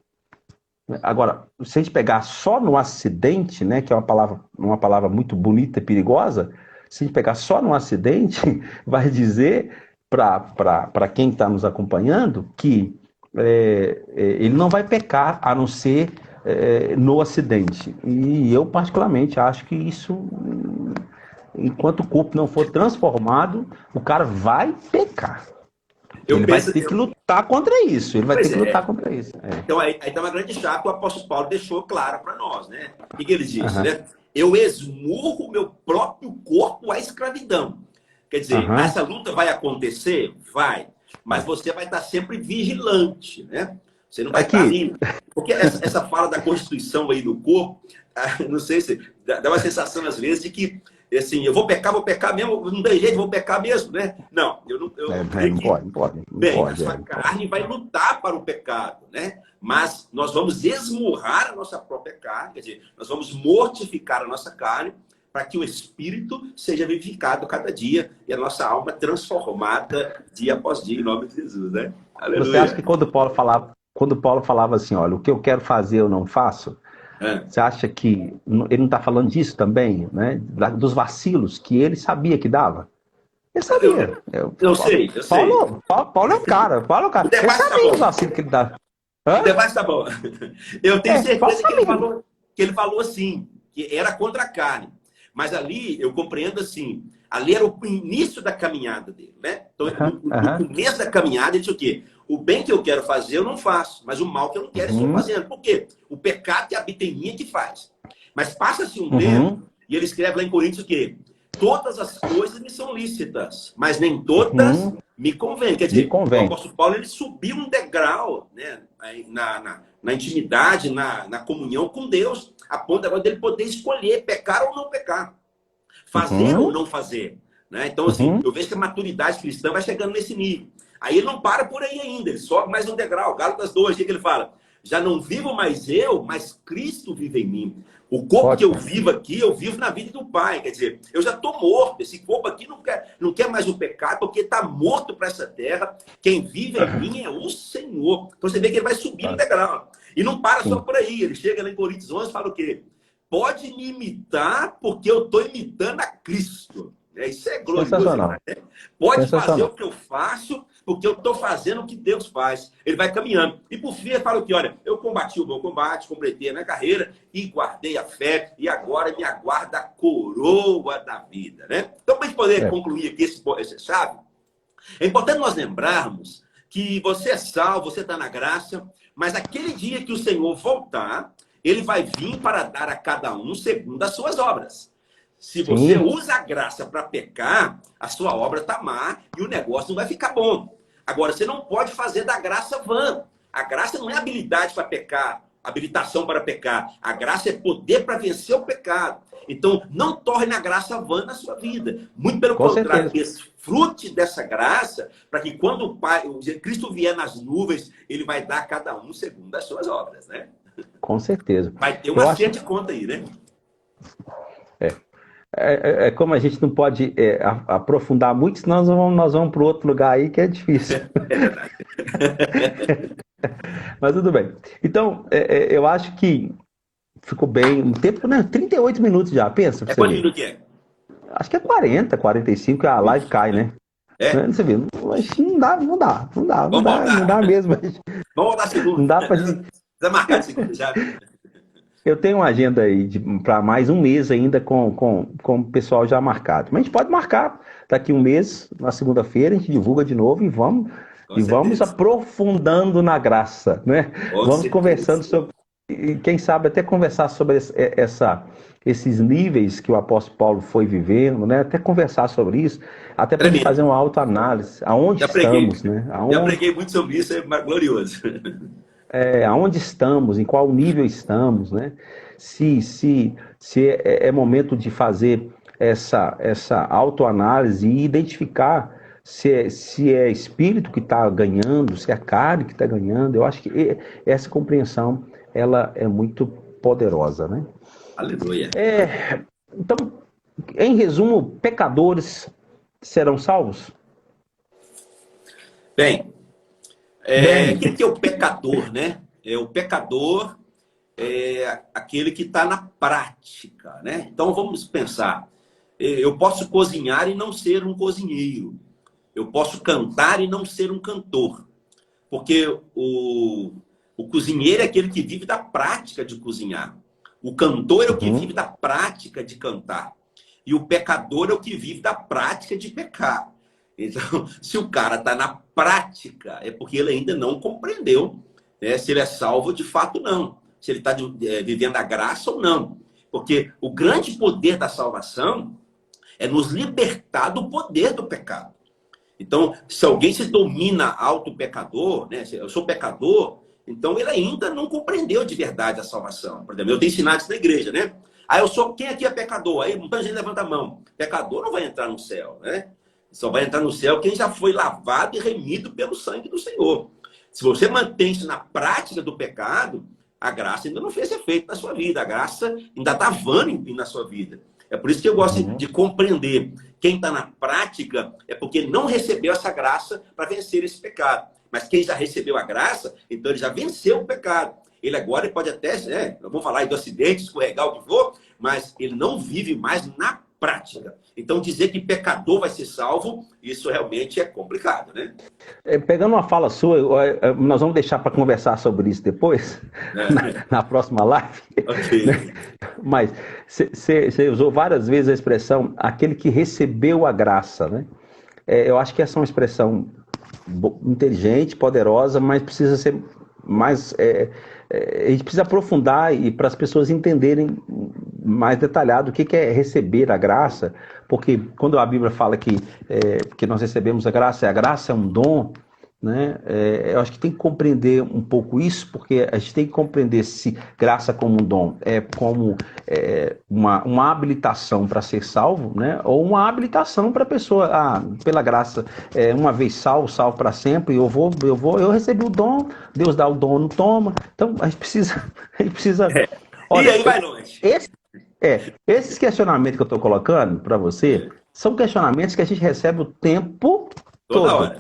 Agora, se a gente pegar só no acidente, né, que é uma palavra muito bonita e perigosa, se a gente pegar só no acidente, vai dizer para quem está nos acompanhando que ele não vai pecar a não ser no acidente. E eu, particularmente, acho que isso, enquanto o corpo não for transformado, o cara vai pecar. Ele vai ter que lutar contra isso. Ele vai ter que lutar contra isso. Então, aí tá uma grande chave que o apóstolo Paulo deixou claro para nós, né? O que ele disse, né? Eu esmurro o meu próprio corpo à escravidão. Quer dizer, essa luta vai acontecer? Vai. Mas você vai estar sempre vigilante, né? Você não vai estar rindo. Porque essa fala da constituição aí do corpo, não sei se dá uma sensação às vezes de que assim, eu vou pecar mesmo, não tem jeito, vou pecar mesmo, né? Não, não pode. A sua carne vai lutar para o pecado, né? Mas nós vamos esmurrar a nossa própria carne, quer dizer, nós vamos mortificar a nossa carne para que o espírito seja vivificado cada dia e a nossa alma transformada dia após dia, em nome de Jesus, né? Aleluia. Você acha que quando Paulo falava assim, olha, o que eu quero fazer eu não faço, você acha que ele não está falando disso também, né? Dos vacilos que ele sabia que dava? Ele sabia. Eu sei. Paulo é o cara. Ele sabia os vacilos que ele dava. O debate tá bom. Eu tenho certeza que ele falou assim, que era contra a carne. Mas ali, eu compreendo assim, ali era o início da caminhada dele, né? Então, no começo da caminhada, ele disse o quê? O bem que eu quero fazer, eu não faço. Mas o mal que eu não quero, eu estou fazendo. Por quê? O pecado que habita em mim é que faz. Mas passa-se um tempo, e ele escreve lá em Coríntios o quê? Todas as coisas me são lícitas, mas nem todas me convêm. Quer dizer, o apóstolo Paulo, ele subiu um degrau, né? Na intimidade, na comunhão com Deus, a ponto agora dele poder escolher pecar ou não pecar. Fazer ou não fazer. Né? Então, assim, eu vejo que a maturidade cristã vai chegando nesse nível. Aí ele não para por aí ainda, ele sobe mais um degrau. Gálatas 2, que ele fala? Já não vivo mais eu, mas Cristo vive em mim. O corpo que eu vivo aqui, eu vivo na vida do Pai. Quer dizer, eu já estou morto. Esse corpo aqui não quer mais o pecado, porque está morto para essa terra. Quem vive em mim é o Senhor. Então você vê que ele vai subir no degrau. E não para só por aí. Ele chega lá em Coríntios 11 e fala o quê? Pode me imitar, porque eu estou imitando a Cristo. Isso é glorioso. Né? Pode fazer o que eu faço, porque eu estou fazendo o que Deus faz. Ele vai caminhando. E por fim, ele fala o que? Olha, eu combati o bom combate, completei a minha carreira e guardei a fé. E agora me aguarda a coroa da vida. Né? Então, para a gente poder concluir aqui esse chave, é importante nós lembrarmos que você é salvo, você está na graça, mas aquele dia que o Senhor voltar, ele vai vir para dar a cada um segundo as suas obras. Se você usa a graça para pecar, a sua obra está má e o negócio não vai ficar bom. Agora, você não pode fazer da graça vã. A graça não é habilidade para pecar, habilitação para pecar. A graça é poder para vencer o pecado. Então, não torne a graça vã na sua vida. Muito pelo contrário, desfrute dessa graça para que quando o Cristo vier nas nuvens, ele vai dar a cada um segundo as suas obras, né? Com certeza. Vai ter uma série de conta aí, né? Como a gente não pode aprofundar muito, senão nós vamos para outro lugar aí que é difícil. Mas tudo bem. Então, eu acho que ficou bem. Um tempo, né? 38 minutos já, pensa. Quanto minuto que é? Acho que é 40, 45, a live cai, né? Você vê, mas não dá mesmo. Vamos voltar a segunda. Não dá pra gente... Precisa marcar de segunda já. Eu tenho uma agenda aí para mais um mês ainda com o pessoal já marcado. Mas a gente pode marcar daqui um mês, na segunda-feira, a gente divulga de novo e vamos aprofundando na graça, né? Vamos conversando sobre, quem sabe até conversar sobre esses níveis que o apóstolo Paulo foi vivendo, né? Até conversar sobre isso, até para a gente fazer uma autoanálise, aonde estamos, né? Já preguei muito sobre isso, é glorioso. Aonde estamos, em qual nível estamos, né? Se é momento de fazer essa autoanálise e identificar se é espírito que está ganhando, se é carne que está ganhando. Eu acho que essa compreensão ela é muito poderosa, né? Aleluia. Então, em resumo, pecadores serão salvos? Bem, quem que é o pecador, né? O pecador é aquele que está na prática, né? Então vamos pensar. Eu posso cozinhar e não ser um cozinheiro. Eu posso cantar e não ser um cantor. Porque o cozinheiro é aquele que vive da prática de cozinhar. O cantor é o que vive da prática de cantar. E o pecador é o que vive da prática de pecar. Então, se o cara está na prática, é porque ele ainda não compreendeu, né, se ele é salvo de fato ou não. Se ele está vivendo a graça ou não. Porque o grande poder da salvação é nos libertar do poder do pecado. Então, se alguém se domina auto-pecador, né, se eu sou pecador, então ele ainda não compreendeu de verdade a salvação. Por exemplo, eu tenho ensinado isso na igreja, né? Aí eu sou, quem aqui é pecador? Aí muita gente levanta a mão. Pecador não vai entrar no céu, né? Só vai entrar no céu quem já foi lavado e remido pelo sangue do Senhor. Se você mantém isso na prática do pecado, a graça ainda não fez efeito na sua vida. A graça ainda está vã na sua vida. É por isso que eu gosto de compreender. Quem está na prática é porque não recebeu essa graça para vencer esse pecado. Mas quem já recebeu a graça, então ele já venceu o pecado. Ele agora pode até, vamos falar aí do acidente, escorregar o que for, mas ele não vive mais na prática. Então dizer que pecador vai ser salvo, isso realmente é complicado, né? Pegando uma fala sua, nós vamos deixar para conversar sobre isso depois, na próxima live. Ok. Mas você usou várias vezes a expressão aquele que recebeu a graça, né? Eu acho que essa é uma expressão inteligente, poderosa, mas precisa ser mais... a gente precisa aprofundar e para as pessoas entenderem mais detalhado o que é receber a graça, porque quando a Bíblia fala que nós recebemos a graça é um dom, né? Eu acho que tem que compreender um pouco isso, porque a gente tem que compreender se graça como um dom é como uma habilitação para ser salvo, né? Ou uma habilitação para a pessoa, pela graça, uma vez salvo para sempre, eu recebi o dom, Deus dá o dom, não toma. Então a gente precisa. Olha, e aí vai longe. Esses questionamentos que eu estou colocando para você são questionamentos que a gente recebe o tempo Toda todo. hora.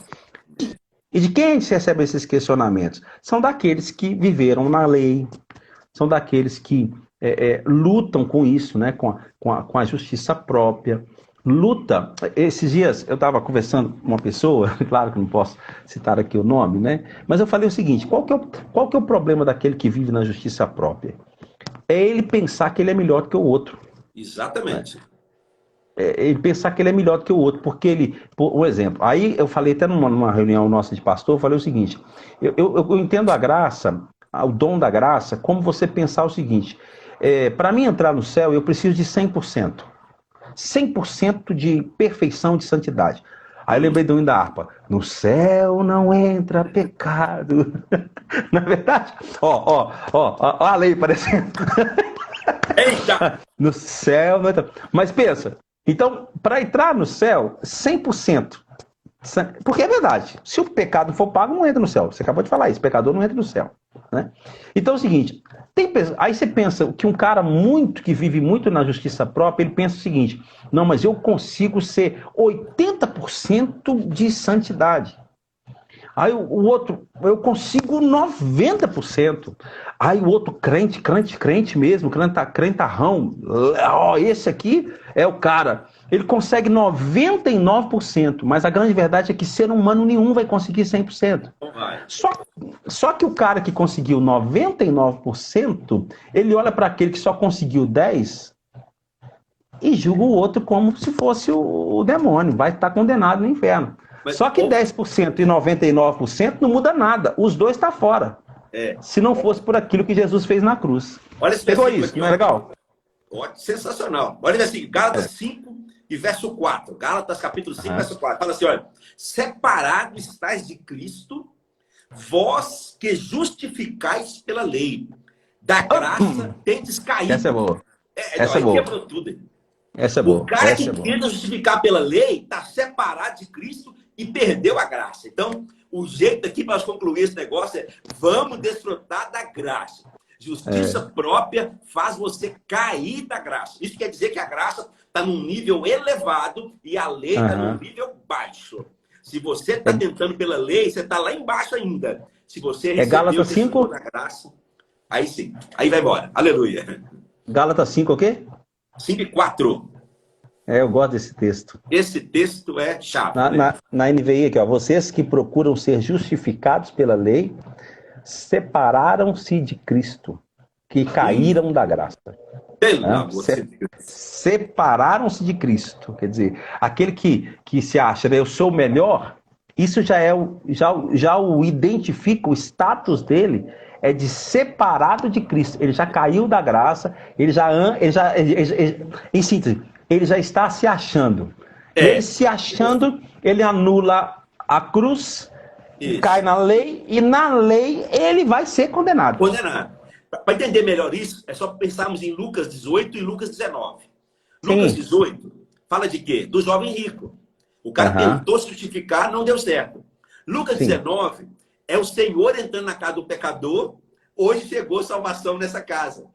E de quem a gente recebe esses questionamentos? São daqueles que viveram na lei, são daqueles que lutam com isso, né? com a justiça própria. Luta. Esses dias eu estava conversando com uma pessoa, claro que não posso citar aqui o nome, né? Mas eu falei o seguinte: qual que é o problema daquele que vive na justiça própria? É ele pensar que ele é melhor do que o outro. Exatamente. Ele pensar que ele é melhor do que o outro, porque um exemplo, aí eu falei até numa reunião nossa de pastor, eu falei o seguinte: eu entendo a graça, o dom da graça, como você pensar o seguinte: para mim entrar no céu, eu preciso de 100%. 100% de perfeição de santidade. Aí eu lembrei do hino da harpa: no céu não entra pecado. Na verdade, ó a lei parecendo. Eita! No céu não entra. Mas pensa, então, para entrar no céu, 100%. Porque é verdade, se o pecado for pago, não entra no céu. Você acabou de falar isso, pecador não entra no céu, né? Então é o seguinte, aí você pensa que um cara que vive muito na justiça própria, ele pensa o seguinte: não, mas eu consigo ser 80% de santidade. Aí o outro, eu consigo 90%. Aí o outro, crente mesmo, crentarrão, esse aqui é o cara. Ele consegue 99%, mas a grande verdade é que ser humano nenhum vai conseguir 100%. Só que o cara que conseguiu 99%, ele olha para aquele que só conseguiu 10% e julga o outro como se fosse o demônio, vai estar condenado no inferno. Só que 10% e 99% não muda nada. Os dois estão fora. Se não fosse por aquilo que Jesus fez na cruz. Olha esse Pegou versículo isso, aqui, não é legal? Sensacional. Olha assim, Gálatas 5 e verso 4. Gálatas capítulo 5, verso 4. Fala assim, olha: separado estáis de Cristo, vós que justificais pela lei. Da graça tendes caído. Essa é boa. Essa é Aí boa. quebrou tudo. Essa é boa. O cara que tenta justificar pela lei está separado de Cristo e perdeu a graça. Então, o jeito aqui para nós concluir esse negócio é: vamos desfrutar da graça. Justiça própria faz você cair da graça. Isso quer dizer que a graça está num nível elevado e a lei está num nível baixo. Se você está tentando pela lei, você está lá embaixo ainda. Se você recebeu Gálatas 5 da graça, aí sim. Aí vai embora. Aleluia. Gálatas 5 o quê? 5 e 4. Eu gosto desse texto. Esse texto é chave, Na, né? na NVI aqui, ó, vocês que procuram ser justificados pela lei, separaram-se de Cristo, que caíram da graça. Pelo Né? amor de Deus. Separaram-se de Cristo. Quer dizer, aquele que se acha, né, eu sou o melhor, isso já o identifica, o status dele é de separado de Cristo. Ele já caiu da graça, em síntese, ele já está se achando. E ele se achando, ele anula a cruz, Isso. cai na lei, e na lei ele vai ser condenado. Condenado. Para entender melhor isso, é só pensarmos em Lucas 18 e Lucas 19. Lucas 18 fala de quê? Do jovem rico. O cara tentou se justificar, não deu certo. Lucas 19 é o Senhor entrando na casa do pecador. Hoje chegou salvação nessa casa.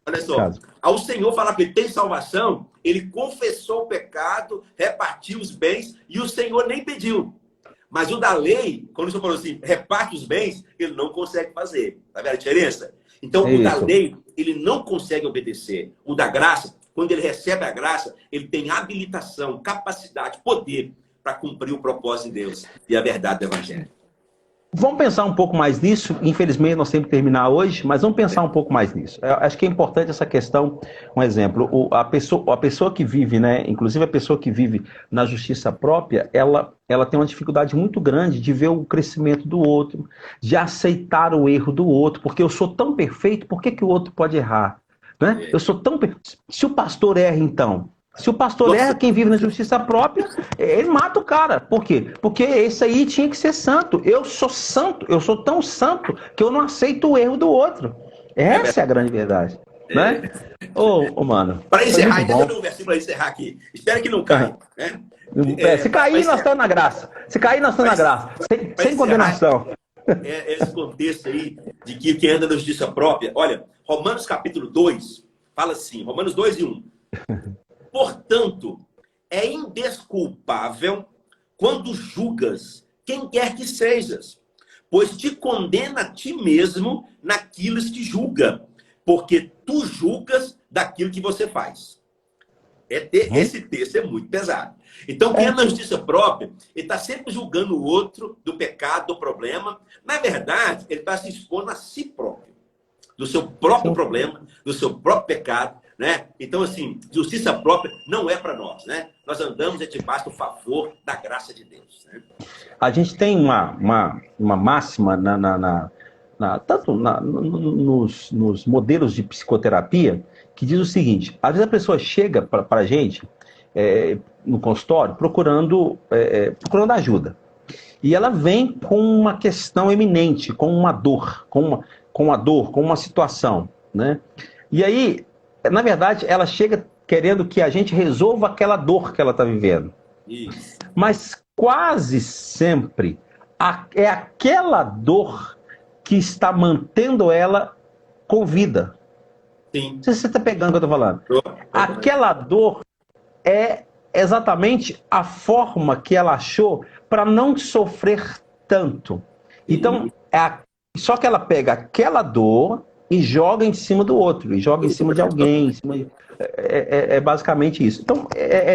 Olha só. Ao Senhor falar que ele tem salvação, ele confessou o pecado, repartiu os bens e o Senhor nem pediu. Mas o da lei, quando o Senhor falou assim, reparte os bens, ele não consegue fazer. Tá vendo a diferença? Então, o da lei, ele não consegue obedecer. O da graça, quando ele recebe a graça, ele tem habilitação, capacidade, poder para cumprir o propósito de Deus e a verdade do Evangelho. Vamos pensar um pouco mais nisso. Infelizmente, nós temos que terminar hoje, mas vamos pensar um pouco mais nisso. Eu acho que é importante essa questão. Um exemplo, a pessoa que vive, né, inclusive a pessoa que vive na justiça própria, ela tem uma dificuldade muito grande de ver o crescimento do outro, de aceitar o erro do outro, porque eu sou tão perfeito, por que o outro pode errar? Né? Eu sou tão perfeito. Se o pastor erra, então... Se o pastor erra, quem vive na justiça própria, ele mata o cara. Por quê? Porque esse aí tinha que ser santo. Eu sou santo, eu sou tão santo que eu não aceito o erro do outro. Essa é a grande verdade. Né? Mano. Para encerrar, deixa eu ver um versículo para encerrar aqui. Espero que não caia. Né? Se cair, nós estamos na graça. Se cair, nós estamos na graça. Sem condenação. Esse contexto aí de que quem anda na justiça própria. Olha, Romanos capítulo 2 fala assim, Romanos 2 e 1. Portanto, é indesculpável quando julgas quem quer que sejas, pois te condena a ti mesmo naquilo que julga, porque tu julgas daquilo que você faz. Esse texto é muito pesado. Então, quem é na justiça própria, ele está sempre julgando o outro do pecado, do problema. Na verdade, ele está se expondo a si próprio, do seu próprio problema, do seu próprio pecado. Né? Então, assim, justiça própria não é para nós, né? Nós andamos debaixo do favor da graça de Deus. Né? A gente tem uma máxima tanto nos modelos de psicoterapia que diz o seguinte: às vezes a pessoa chega para a gente no consultório procurando ajuda. E ela vem com uma questão eminente, com uma dor, com uma situação, né? E aí, na verdade, ela chega querendo que a gente resolva aquela dor que ela está vivendo. Isso. Mas quase sempre é aquela dor que está mantendo ela com vida. Sim. Não sei se você está pegando o que eu estou falando. Aquela dor é exatamente a forma que ela achou para não sofrer tanto. Então, só que ela pega aquela dor e joga em cima do outro, e joga em cima de alguém. É basicamente isso. Então,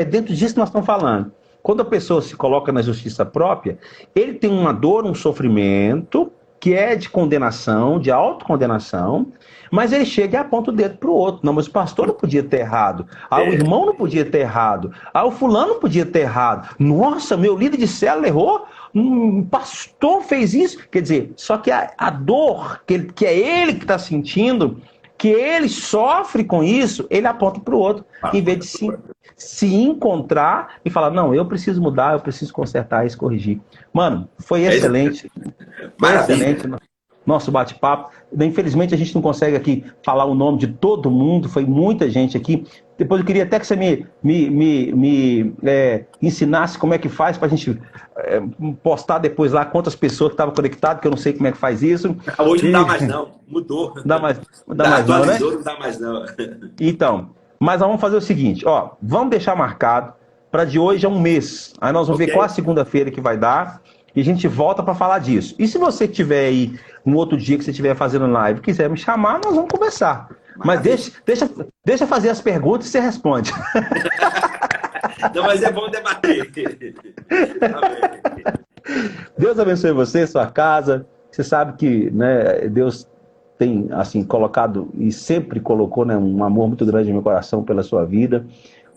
dentro disso que nós estamos falando. Quando a pessoa se coloca na justiça própria, ele tem uma dor, um sofrimento, que é de condenação, de autocondenação, mas ele chega e aponta o dedo para o outro. Não, mas o pastor não podia ter errado. O irmão não podia ter errado. O fulano não podia ter errado. Nossa, meu líder de célula errou. O pastor fez isso. Quer dizer, só que a dor que é ele que está sentindo, que ele sofre com isso, ele aponta para o outro, em vez de se encontrar e falar, não, eu preciso mudar, eu preciso consertar isso, corrigir. Mano, foi excelente. Foi excelente nosso bate-papo. Infelizmente, a gente não consegue aqui falar o nome de todo mundo, foi muita gente aqui. Depois eu queria até que você me ensinasse como é que faz para a gente postar depois lá quantas pessoas que estavam conectadas, que eu não sei como é que faz isso. Hoje não dá mais não, mudou. Não dá mais não, né? Não dá mais não. Então, mas nós vamos fazer o seguinte, vamos deixar marcado para de hoje a um mês. Aí nós vamos ver qual a segunda-feira que vai dar e a gente volta para falar disso. E se você tiver aí um outro dia que você estiver fazendo live, quiser me chamar, nós vamos conversar. Mas deixa fazer as perguntas e você responde. Não, mas é bom debater. Amém. Deus abençoe você, sua casa. Você sabe que, né, Deus tem assim colocado e sempre colocou, né, um amor muito grande no meu coração pela sua vida.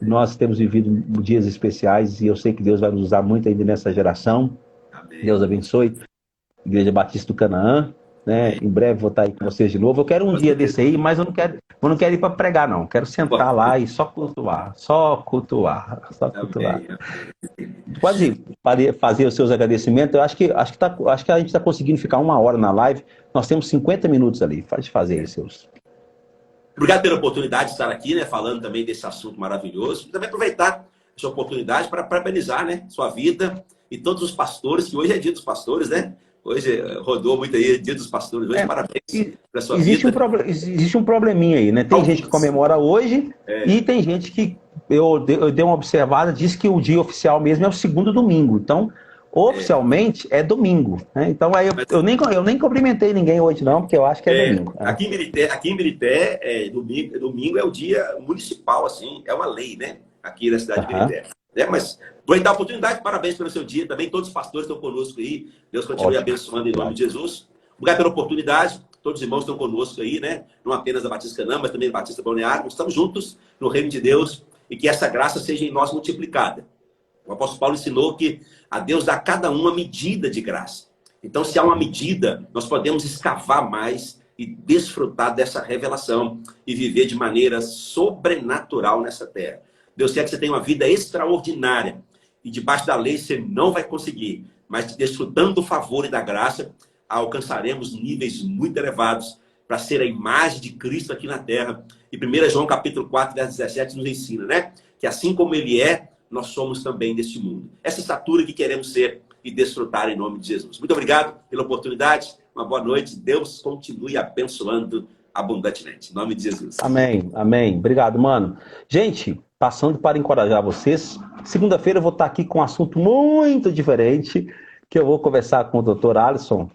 Nós temos vivido dias especiais e eu sei que Deus vai nos usar muito ainda nessa geração. Amém. Deus abençoe. Igreja Batista do Canaã, né? Em breve vou estar aí com vocês de novo. Eu quero um dia desse aí, mas eu não quero ir para pregar, não. Quero sentar lá e só cultuar, só cultuar, só cultuar. Amém. Pode fazer os seus agradecimentos. Eu acho que a gente está conseguindo ficar 1 hora na live. Nós temos 50 minutos ali. Pode fazer aí seus. Obrigado pela oportunidade de estar aqui, né, falando também desse assunto maravilhoso. E também aproveitar essa oportunidade para parabenizar, né, sua vida e todos os pastores, que hoje é dia dos pastores, né? Hoje rodou muito aí, dia dos pastores. Hoje, parabéns pela sua vida. Existe um probleminha aí, né? Tem gente que comemora hoje e tem gente que, eu dei uma observada, diz que o dia oficial mesmo é o segundo domingo. Então, oficialmente é domingo, né? Então, aí eu nem cumprimentei ninguém hoje não, porque eu acho que é domingo. Aqui em Birité, domingo é o dia municipal, assim, é uma lei, né? Aqui na cidade de Birité. Mas aproveitar a oportunidade, parabéns pelo seu dia também. Todos os pastores estão conosco aí. Deus continue abençoando em nome de Jesus. Obrigado pela oportunidade. Todos os irmãos estão conosco aí, né? Não apenas da Batista Canaã, mas também da Batista Balneário. Estamos juntos no reino de Deus e que essa graça seja em nós multiplicada. O apóstolo Paulo ensinou que a Deus dá a cada um uma medida de graça. Então, se há uma medida, nós podemos escavar mais e desfrutar dessa revelação e viver de maneira sobrenatural nessa terra. Deus quer que você tenha uma vida extraordinária. E debaixo da lei você não vai conseguir. Mas desfrutando do favor e da graça, alcançaremos níveis muito elevados para ser a imagem de Cristo aqui na terra. E 1 João capítulo 4, verso 17 nos ensina, né? Que assim como ele é, nós somos também deste mundo. Essa estatura que queremos ser e desfrutar em nome de Jesus. Muito obrigado pela oportunidade. Uma boa noite. Deus continue abençoando abundantemente. Em nome de Jesus. Amém, amém. Obrigado, mano. Gente, passando para encorajar vocês, segunda-feira eu vou estar aqui com um assunto muito diferente, que eu vou conversar com o Dr. Alisson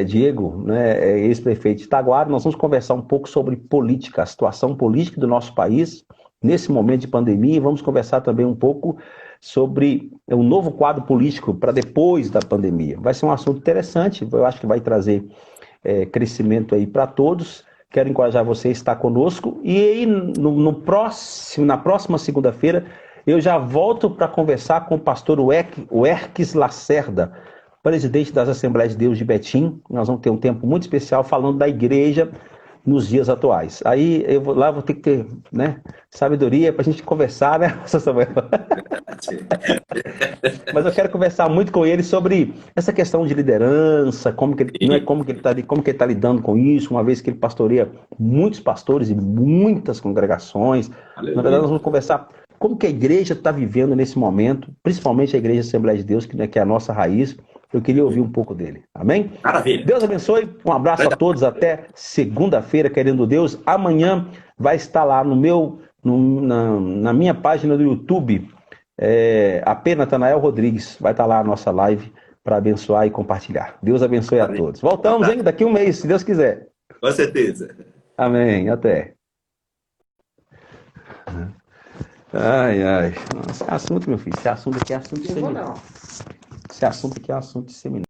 Diego, né, ex-prefeito de Itaguara. Nós vamos conversar um pouco sobre política, a situação política do nosso país, nesse momento de pandemia, e vamos conversar também um pouco sobre o novo quadro político para depois da pandemia. Vai ser um assunto interessante, eu acho que vai trazer crescimento aí para todos. Quero encorajar você a estar conosco. E aí, na próxima segunda-feira, eu já volto para conversar com o pastor Werques Lacerda, presidente das Assembleias de Deus de Betim. Nós vamos ter um tempo muito especial falando da igreja nos dias atuais. Aí eu vou ter que ter, né, sabedoria para a gente conversar, né, Samuel? Mas eu quero conversar muito com ele sobre essa questão de liderança, como que ele está lidando com isso, uma vez que ele pastoreia muitos pastores e muitas congregações. Aleluia. Na verdade, nós vamos conversar como que a igreja está vivendo nesse momento, principalmente a Igreja Assembleia de Deus, que é a nossa raiz. Eu queria ouvir um pouco dele. Amém? Maravilha. Deus abençoe. Um abraço a todos. Até segunda-feira, querendo Deus. Amanhã vai estar lá na minha página do YouTube, AP Natanael Rodrigues. Vai estar lá a nossa live para abençoar e compartilhar. Deus abençoe a todos. Voltamos, hein? Daqui um mês, se Deus quiser. Com certeza. Amém. Até. Ai, ai. Esse assunto, meu filho, esse assunto aqui é assunto de seminário. Esse assunto aqui é assunto de seminário.